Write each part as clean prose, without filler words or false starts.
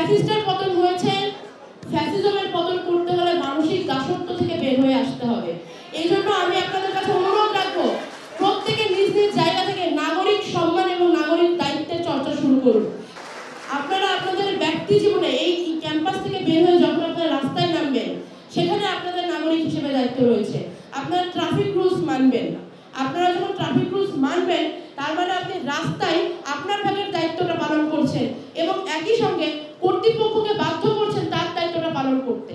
ফ্যাসিস্টের পতন হয়েছে। ফ্যাসিজমের পতন করতে হলে মানসিক দাসত্ব থেকে বের হয়ে আসতে হবে। এই জন্য আমি আপনাদের কাছে অনুরোধ রাখবো, প্রত্যেকে নিজ নিজ জায়গা থেকে নাগরিক সম্মান এবং নাগরিক দায়িত্বের চর্চা শুরু করুন। আপনারা আপনাদের ব্যক্তি জীবনে এই ক্যাম্পাস থেকে বের হয়ে যখন আপনারা রাস্তায় নামবেন, সেখানে আপনাদের নাগরিক হিসেবে দায়িত্ব রয়েছে। আপনারা ট্রাফিক রুলস মানবেন। আপনারা যখন ট্রাফিক রুলস মানবেন, তার মানে আপনি রাস্তায় আপনার ভাগের দায়িত্বটা পালন করছেন এবং একই সঙ্গে কর্তৃপক্ষকে বাধ্য করছেন তার দায়িত্বটা পালন করতে।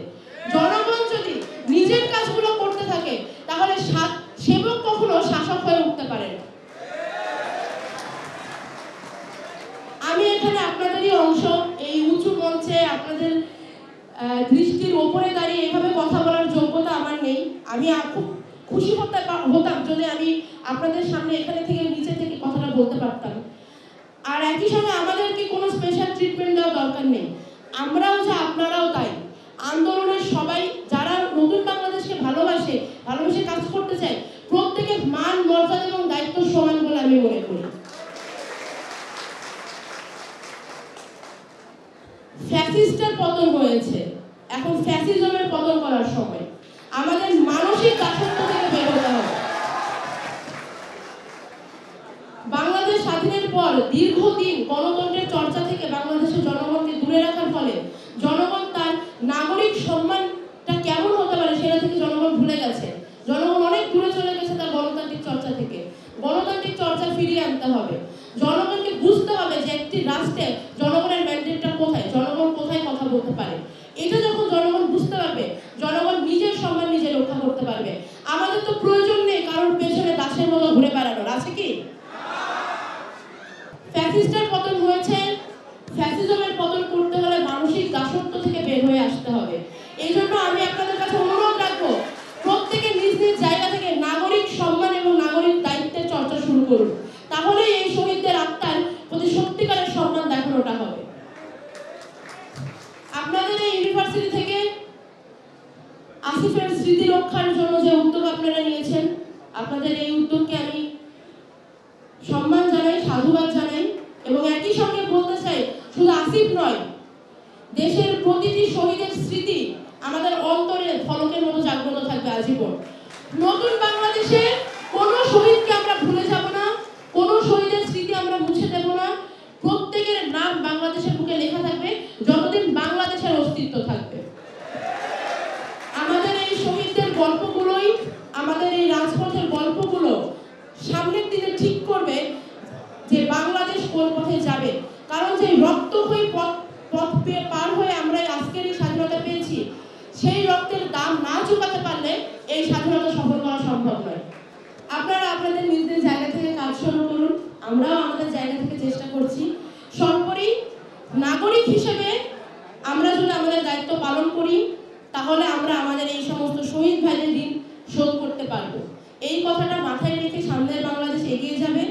জনগণ যদি নিজের কাজগুলো করতে থাকে, তাহলে সেবক কখনো শাসক হয়ে উঠতে পারে না। আমি এখানে আপনাদেরই অংশ, এই উঁচু মঞ্চে আপনাদের দৃষ্টির ওপরে দাঁড়িয়ে এভাবে কথা বলার যোগ্যতা আমার নেই। আমি খুব খুশি হতাম যদি আমি আপনাদের সামনে এখানে থেকে নিচে থেকে কথাটা বলতে পারতাম। আর একই সঙ্গে আমাদেরকে কোনো স্পেশাল ট্রিটমেন্ট দেওয়ার দরকার নেই। আমরাও যা আপনারাও তাই। আন্দোলনের সবাই যারা নতুন বাংলাদেশকে ভালোবাসে কাজ করতে চায়, প্রত্যেকের মান, মর্যাদা এবং দায়িত্ব সমান বলে আমি মনে করি। ফ্যাসিস্টের পতন হয়েছে, এখন ফ্যাসিজমের পতন করার সময়। আমাদের মানসিক দাসত্ব থেকে বের হতে হবে। বাংলাদেশ স্বাধীনের পর দীর্ঘদিন গণতন্ত্রের চর্চা থেকে বাংলাদেশের জনগণকে দূরে রাখার ফলে জনগণ তার নাগরিক সম্মানটা কেমন হতে পারে সেটা থেকে জনগণ ভুলে গেছে। জনগণ অনেক দূরে চলে গেছে তার গণতান্ত্রিক চর্চা থেকে। গণতান্ত্রিক চর্চা ফিরিয়ে আনতে হবে। জনগণকে বুঝতে হবে যে একটি রাষ্ট্রে জনগণের ম্যান্ডেটটা কোথায়, জনগণ কোথায় কথা বলতে পারে। এটা যখন জনগণ বুঝতে পারবে, জনগণ নিজের সম্মান নিজে রক্ষা করতে পারবে। আমাদের তো প্রয়োজন নেই কারোর পেছনে দাসের মতো ঘুরে বেড়ানোর, আছে কি? ফ্যাসিস্টের পতন হয়েছে। ফ্যাসিজমের পতন করতে হলে মানসিক দাসত্ব থেকে বের হয়ে আসতে হবে। এই জন্য আমি আপনাদের কাছে অনুরোধ রাখবো, প্রত্যেকে নিজ নিজ জায়গা থেকে নাগরিক সম্মান এবং নাগরিক দায়িত্বের চর্চা শুরু করুন। তাহলে এই শহীদদের আত্মার প্রতি সত্যিকারের সম্মান দেখানোটা হবে। আপনাদের এই ইউনিভার্সিটি থেকে আসিফের স্মৃতি রক্ষার জন্য যে উদ্যোগ আপনারা নিয়েছেন, আপনাদের এই উদ্যোগকে আমি সম্মান জানাই, সাধুবাদ জানাই এবং একই সঙ্গে বলতে চাই, শুধু আসিফ নয়, দেশের প্রতিটি শহীদের স্মৃতি আমাদের অন্তরে ফলকের মতো জাগ্রত থাকবে আজীবন। নতুন বাংলাদেশে কোনো শহীদকে আমরা ভুলে যাব না, কোনো শহীদের স্মৃতি আমরা মুছে দেব না। প্রত্যেকের নাম বাংলাদেশের বুকে লেখা থাকবে যতদিন বাংলাদেশের অস্তিত্ব থাকবে। আমাদের এই শহীদদের গল্পগুলোই, আমাদের এই রাজপথের গল্পগুলো সামনের দিনে ঠিক করবে যে বাংলাদেশ কোন পথে যাবে। কারণ যে রক্তক্ষয়ী পথ পার হয়ে আমরা আজকের এই স্বাধীনতা পেয়েছি, সেই রক্তের দাম না চুকাতে পারলে এই স্বাধীনতা সফল করা সম্ভব নয়। আপনারা আপনাদের নিজ নিজ জায়গা থেকে কাজ শুরু করুন, আমরাও আমাদের জায়গা থেকে চেষ্টা করছি। সর্বোপরি নাগরিক হিসেবে আমরা যদি আমাদের দায়িত্ব পালন করি, তাহলে আমরা আমাদের এই সমস্ত শহীদ ভাইদের ঋণ শোধ করতে পারবো। এই কথাটা মাথায় রেখে সামনের বাংলাদেশ এগিয়ে যাবে।